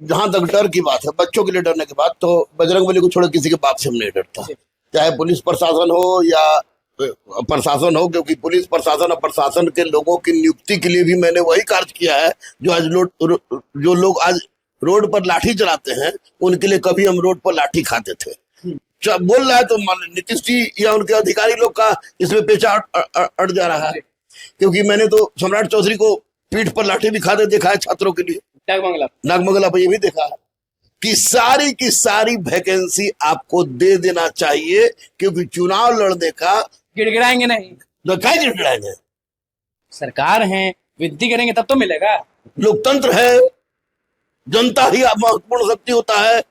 जहां तक डर की बात है, बच्चों के लिए डरने की बात, तो बजरंगबली को छोड़ किसी के बाप से हम नहीं डरता, चाहे पुलिस प्रशासन हो या प्रशासन हो, क्योंकि पुलिस प्रशासन और प्रशासन के लोगों की नियुक्ति के लिए भी मैंने वही कार्य किया है जो आज जो लोग आज रोड पर लाठी चलाते हैं, उनके लिए कभी हम रोड पर लाठी खाते थे। बोल रहा है तो नीतीश जी या उनके अधिकारी लोग का इसमें पेचा अड़ जा रहा है, क्योंकि मैंने तो सम्राट चौधरी को पीठ पर लाठी भी खाते देखा है छात्रों के लिए, नागमंगला पर ये भी देखा है कि सारी वैकेंसी आपको दे देना चाहिए, क्योंकि चुनाव लड़ने का गिड़गिड़ाएंगे नहीं तो क्या गिड़गिड़ाएंगे, सरकार है, विनती करेंगे तब तो मिलेगा। लोकतंत्र है, जनता ही महत्वपूर्ण शक्ति होता है,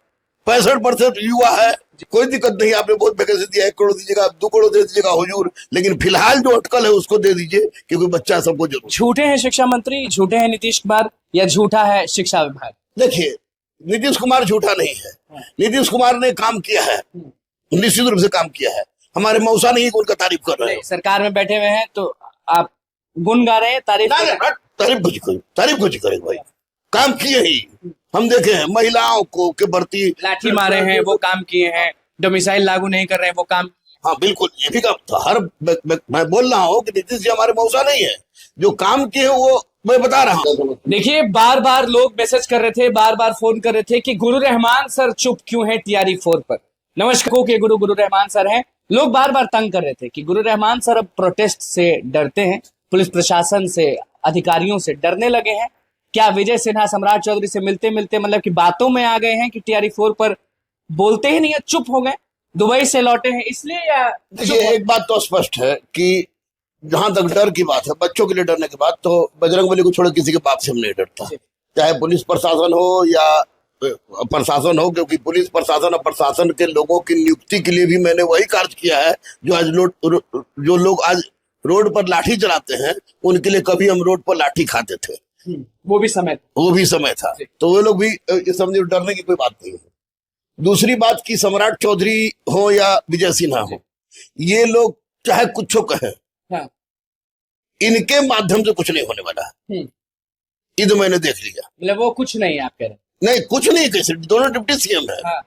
65% युवा है, कोई दिक्कत नहीं, आपने बहुत वैकेंसी दिया, 1 करोड़ दीजिएगा, 2 करोड़ दे दीजिएगा हुजूर, लेकिन फिलहाल जो अटकल है उसको दे दीजिए, क्योंकि बच्चा सबको जरूर। झूठे हैं शिक्षा मंत्री, झूठे हैं नीतीश कुमार, या झूठा है शिक्षा विभाग? देखिए, नीतीश कुमार झूठा नहीं है, नीतीश कुमार ने काम किया है, निश्चित रूप से काम किया है, हमारे मौसा नहीं उनका तारीफ कर रहे हैं, सरकार में बैठे हुए हैं तो आप गुण गा रहे हैं, तारीफ कुछ करें भाई, काम किए ही हम देखे हैं, महिलाओं को के बढ़ती लाठी मारे हैं वो काम किए हैं, डोमिसाइल लागू नहीं कर रहे हैं वो काम। हाँ बिल्कुल, ये भी काम था। मैं बोल रहा हूँ कि नीतीश जी हमारे मौसा नहीं है, जो काम किए वो मैं बता रहा हूँ। देखिए, बार बार लोग मैसेज कर रहे थे, बार बार फोन कर रहे थे कि गुरु रहमान सर चुप क्यों है TRE 4 पर। नमस्कार के गुरु रहमान सर हैं, लोग बार बार तंग कर रहे थे कि गुरु रहमान सर अब प्रोटेस्ट से डरते हैं, पुलिस प्रशासन से, अधिकारियों से डरने लगे हैं। क्या विजय सिन्हा सम्राट चौधरी से मिलते मिलते मतलब कि बातों में आ गए हैं कि TRE 4 पर बोलते ही नहीं है, चुप हो गए, दुबई से लौटे हैं इसलिए, या ये एक बात तो स्पष्ट है कि जहां तक डर की बात है, बच्चों के लिए डरने की बात, तो बजरंगबली को छोड़ किसी के बाप से हम नहीं डरता, चाहे पुलिस प्रशासन हो या प्रशासन हो, क्योंकि पुलिस प्रशासन और प्रशासन के लोगों की नियुक्ति के लिए भी मैंने वही कार्य किया है जो आज जो लोग आज रोड पर लाठी चलाते हैं, उनके लिए कभी हम रोड पर लाठी खाते थे, वो भी समय था, तो वो लोग भी समझे डरने की कोई बात नहीं है। दूसरी बात की सम्राट चौधरी हो या विजय सिन्हा हो, ये लोग चाहे कुछ कहें, हाँ। इनके माध्यम से कुछ नहीं होने वाला है, ये तो मैंने देख लिया। मतलब वो कुछ नहीं, आप कह रहे हैं? नहीं, कुछ नहीं, कैसे, दोनों डिप्टी सीएम है, हाँ।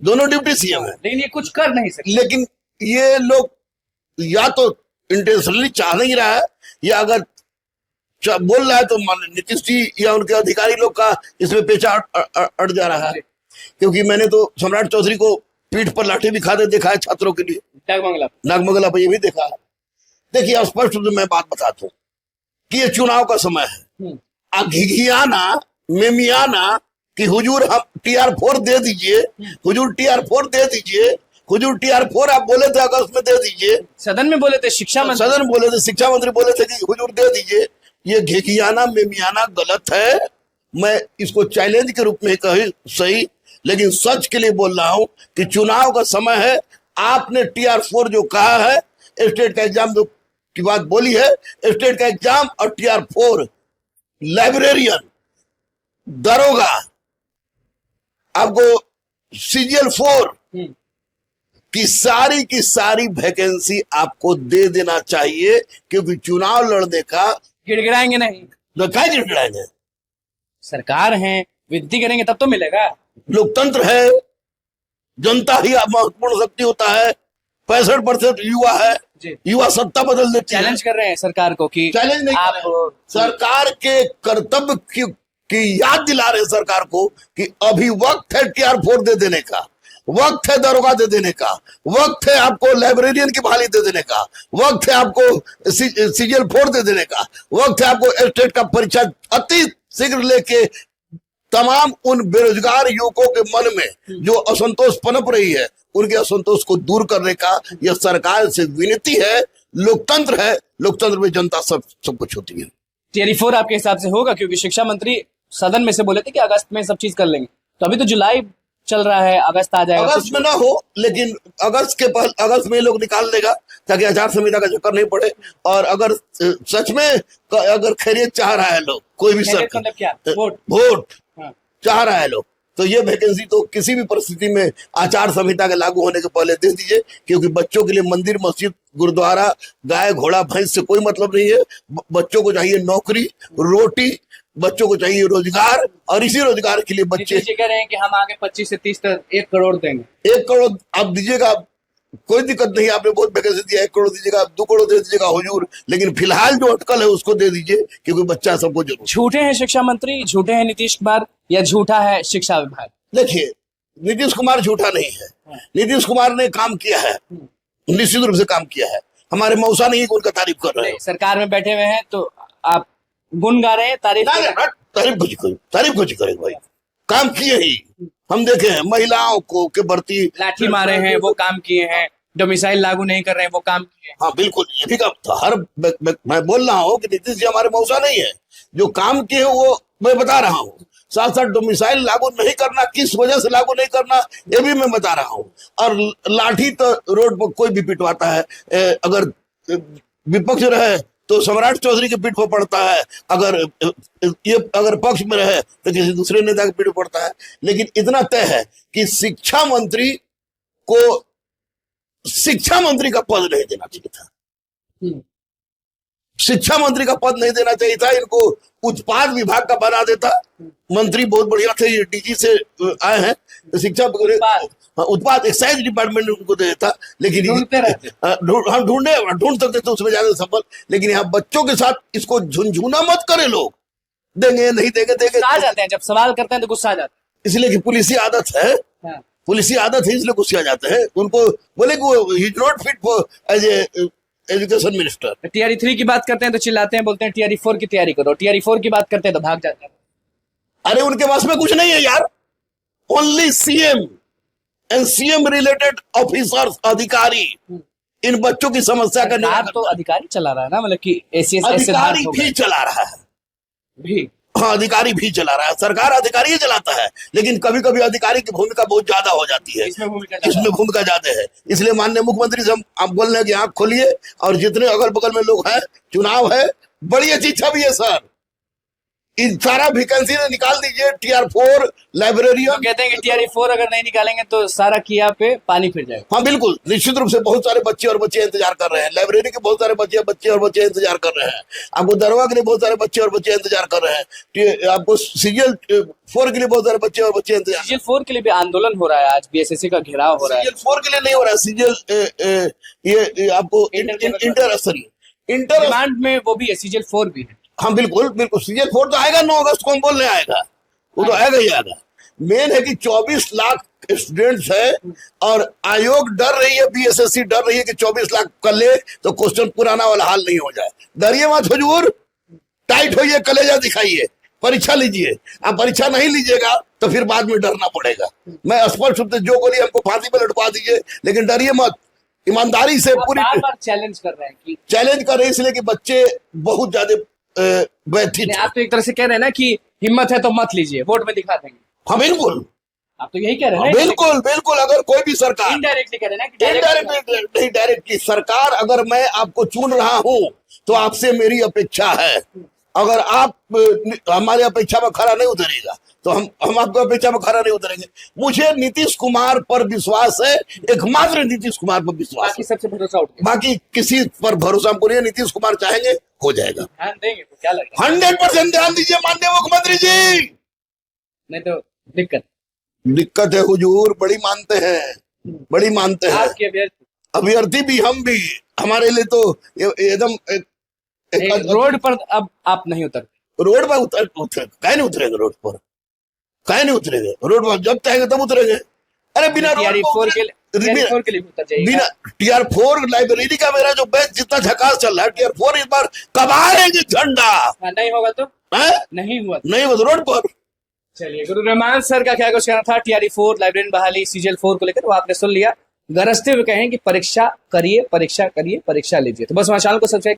दोनों डिप्टी सीएम है, लेकिन ये कुछ कर नहीं सकते। लेकिन ये लोग या तो इंटेंशनली चाह नहीं रहा है, या अगर बोल रहा है तो नीतीश जी या उनके अधिकारी लोग का इसमें पेचा अड़ जा रहा है, क्योंकि मैंने तो सम्राट चौधरी को पीठ पर लाठी भी खाते देखा है छात्रों के लिए, नागमंगला पर ये भी देखा है। देखिए, स्पष्ट रूप से मैं बात बताता हूँ कि ये चुनाव का समय है, घिघियाना मेमियाना कि हुजूर हम TR 4 दे दीजिए, हुजूर TR 4 दे दीजिए, हुजूर TR 4 आप बोले थे अगस्त में दे दीजिए, सदन में बोले थे, शिक्षा मंत्री बोले थे कि हुजूर दे दीजिए। ये घिघियाना मेमियाना गलत है, मैं इसको चैलेंज के रूप में कही सही, लेकिन सच के लिए बोल रहा हूं कि चुनाव का समय है, आपने TR 4 जो कहा है, स्टेट का एग्जाम जो की बात बोली है, स्टेट का एग्जाम और TR 4, लाइब्रेरियन, दरोगा, आपको CGL 4 की सारी वैकेंसी आपको दे देना चाहिए, क्योंकि चुनाव लड़ने का गिड़गिड़ाएंगे नहीं तो क्या गिड़गिड़ाएंगे, सरकार है, विनती करेंगे तब तो मिलेगा। लोकतंत्र है, जनता ही महत्वपूर्ण शक्ति होता है, 65% युवा है, युवा सत्ता बदल देती है। चैलेंज कर रहे हैं सरकार को कि चैलेंज नहीं आप सरकार के कर्तव्य की याद दिला रहे सरकार को कि अभी वक्त है TR 4 दे देने का, वक्त है दरोगा दे देने का, वक्त है आपको लाइब्रेरियन की बहाली दे देने का, वक्त है आपको CGL 4 दे देने का, वक्त है आपको स्टेट का परीक्षा अति शीघ्र लेके तमाम उन बेरोजगार युवकों के मन में जो असंतोष पनप रही है, उनके असंतोष को दूर करने का यह सरकार से विनती है। लोकतंत्र है, लोकतंत्र में जनता सब कुछ होती है। TRE 4 आपके हिसाब से होगा, क्योंकि शिक्षा मंत्री सदन में से बोले थे कि अगस्त में सब चीज कर लेंगे, तो अभी तो जुलाई चल रहा है, अगस्त आ जाएगा, अगस्त में ना हो, लेकिन अगस्त में लोग निकाल देगा ताकि आचार संहिता का चक्कर नहीं पड़े, और अगर सच में अगर खैरियत चाह रहा है लोग, कोई भी वोट चाह रहा है लोग, तो ये वैकेंसी तो किसी भी परिस्थिति में आचार संहिता के लागू होने के पहले दे दीजिए, क्योंकि बच्चों के लिए मंदिर, मस्जिद, गुरुद्वारा, गाय, घोड़ा, भैंस से कोई मतलब नहीं है। बच्चों को चाहिए नौकरी, रोटी, बच्चों को चाहिए रोजगार, और इसी रोजगार के लिए बच्चे नीतीश जी कह रहे हैं कि हम आगे 25 से 30 तक 1 करोड़ देंगे। 1 करोड़ आप दीजिएगा, कोई दिक्कत नहीं, आपने बहुत वैकेंसी दिया, 1 करोड़ दीजिएगा, 2 करोड़ दे दीजिएगा हुजूर, लेकिन फिलहाल जो अटकल है उसको दे दीजिए, क्योंकि बच्चा सबको जरूर। झूठे हैं शिक्षा मंत्री, झूठे हैं नीतीश कुमार, या झूठा है शिक्षा विभाग? देखिए, नीतीश कुमार झूठा नहीं है, नीतीश कुमार ने काम किया है, निश्चित रूप से काम किया है। हमारे मौसा नहीं उनका तारीफ कर रहे हैं, सरकार में बैठे हुए हैं तो आप गुण गा रहे हैं, तारीफ तारीफ कुछ करेंगे भाई, काम किए ही हम देखे हैं। महिलाओं को के भर्ती, लाठी मारे हैं वो काम किए हैं, डोमिसाइल लागू नहीं कर रहे हैं वो काम किए हैं। हाँ बिल्कुल, ये भी काम था। मैं बोल रहा हूँ कि नीतीश जी हमारे मौसा नहीं है, जो काम किए वो मैं बता रहा हूँ। साथ साथ डोमिसाइल लागू नहीं करना, किस वजह से लागू नहीं करना, ये भी मैं बता रहा हूँ। और लाठी तो रोड पर कोई भी पिटवाता है, अगर विपक्ष रहे तो सम्राट चौधरी के पीठ पर पड़ता है, अगर पक्ष में रहे तो किसी दूसरे नेता के पीठ पर पड़ता है। लेकिन इतना तय है कि शिक्षा मंत्री को शिक्षा मंत्री का पद नहीं देना चाहिए था, शिक्षा मंत्री का पद नहीं देना चाहिए था, इनको उत्पाद विभाग का बना देता। मंत्री बहुत बढ़िया थे, ये डीजी से आए हैं, शिक्षा उत्पाद एक्साइज डिपार्टमेंट उनको दे देता। लेकिन हम ढूंढ सकते थे उसमें ज्यादा सफल, लेकिन यहाँ बच्चों के साथ इसको झुंझुना मत करे, लोग देंगे नहीं देंगे आ जाते हैं, जब सवाल करते हैं तो गुस्सा आ जाते हैं, इसलिए कि पुलिसी आदत है, पुलिसी आदत है, इसलिए गुस्से आ जाते हैं। उनको बोले कि वो he is not fit for as a education minister. TRE 3 की बात करते हैं तो चिल्लाते हैं, बोलते हैं टीआरई 4 की तैयारी करो, टीआरई 4 की बात करते हैं तो भाग जाते हैं। अरे उनके पास में कुछ नहीं है यार, only CM and CM related officers, अधिकारी इन बच्चों की समस्या का निराकरण तो अधिकारी चला रहा है ना, मतलब कि अधिकारी भी चला रहा है भी, हाँ अधिकारी भी चला रहा है, सरकार अधिकारी ही चलाता है, लेकिन कभी कभी अधिकारी की भूमिका बहुत ज्यादा हो जाती है, इसमें भूमिका ज्यादा है। इसलिए माननीय मुख्यमंत्री से हम बोल रहे हैं कि आंख खोलिए, और जितने अगल बगल में लोग हैं, चुनाव है, बड़ी अच्छी छवि है सर, इन सारा वैकेंसी निकाल दीजिए। टीआर4 लाइब्रेरी, कहते हैं कि टीआरई 4 अगर नहीं निकालेंगे तो सारा किया पे पानी फिर जाएगा। हाँ बिल्कुल, निश्चित रूप से बहुत सारे बच्चे और बच्चे इंतजार कर रहे हैं, लाइब्रेरी के बहुत सारे बच्चे और बच्चे इंतजार कर रहे हैं, आपको दरवा के लिए बहुत सारे बच्चे और बच्चे इंतजार कर रहे हैं, आपको CGL4 के लिए बहुत सारे बच्चे और बच्चे इंतजार। CGL4 के लिए भी आंदोलन हो रहा है, आज BSSC का घेराव हो रहा है। CGL4 के लिए नहीं हो रहा है, CGL ये आपको इंटर डिमांड में वो भी है, CGL4 भी है। हाँ बिल्कुल बिल्कुल, CGL4 तो आएगा 9 अगस्त को, हम बोलने आएगा, वो तो आएगा ही आएगा। मेन है कि 24 लाख स्टूडेंट्स है, और आयोग डर रही है, BSSC डर रही है कि 24 लाख कर ले तो क्वेश्चन पुराना वाला हाल नहीं हो जाए। डरिए मत हुजूर, टाइट होइए, कलेजा दिखाइए, परीक्षा लीजिए। आप परीक्षा नहीं लीजिएगा तो फिर बाद में डरना पड़ेगा। मैं स्पष्ट रूप से जो बोली हमको फांसी पे लटका दीजिए, लेकिन डरिए मत, ईमानदारी से पूरी चैलेंज कर रहे हैं कि चैलेंज कर रहे हैं, इसलिए कि बच्चे बहुत ज्यादा व्यथित। आप तो एक तरह से कह रहे हैं ना कि हिम्मत है तो मत लीजिए, वोट में दिखा देंगे। हाँ बिल्कुल, आप तो यही कह रहे हैं। बिल्कुल बिल्कुल, अगर कोई भी सरकार इनडायरेक्टली कह रहे हैं कि नहीं, डायरेक्टली सरकार, अगर मैं आपको चुन रहा हूं तो आपसे मेरी अपेक्षा है, अगर आप हमारी अपेक्षा में खरा नहीं उतरेगा तो हम आपको अपेक्षा में खरा नहीं उतरेंगे। मुझे नीतीश कुमार पर विश्वास है, एकमात्र नीतीश कुमार पर विश्वास, बाकी सबसे भरोसा उठ गया, बाकी किसी पर भरोसा हमको नहीं है। नीतीश कुमार चाहेंगे हो जाएगा, ध्यान देंगे तो क्या लगेगा, 100% ध्यान दीजिए माननीय मुख्यमंत्री जी, नहीं तो दिक्कत है हुजूर, बड़ी मानते हैं, बड़ी मानते हैं। आपके अभ्यर्थी भी, हम भी, हमारे लिए तो एकदम रोड पर अब आप नहीं उतरते, रोड पर कहीं नहीं उतरेंगे, रोड पर कहीं नहीं उतरेंगे, रोड पर जब चाहेंगे तब उतरेंगे। अरे बिना TR4 के लिए बिना टीआर4 लाइब्रेरी का मेरा जो बैच जितना झकास चल रहा है, टीआर4 इस बार कबाड़ेंगे झंडा। नहीं होगा तो नहीं हुआ तो रोड पर। चलिए, गुरु रहमान सर का क्या कुछ कहना था टीआरई4 लाइब्रेरी बहाली CGL4 को लेकर, वो आपने सुन लिया। गरजते हुए कहें कि परीक्षा करिए, परीक्षा लीजिए। तो बस हमारे चैनल को सब्सक्राइब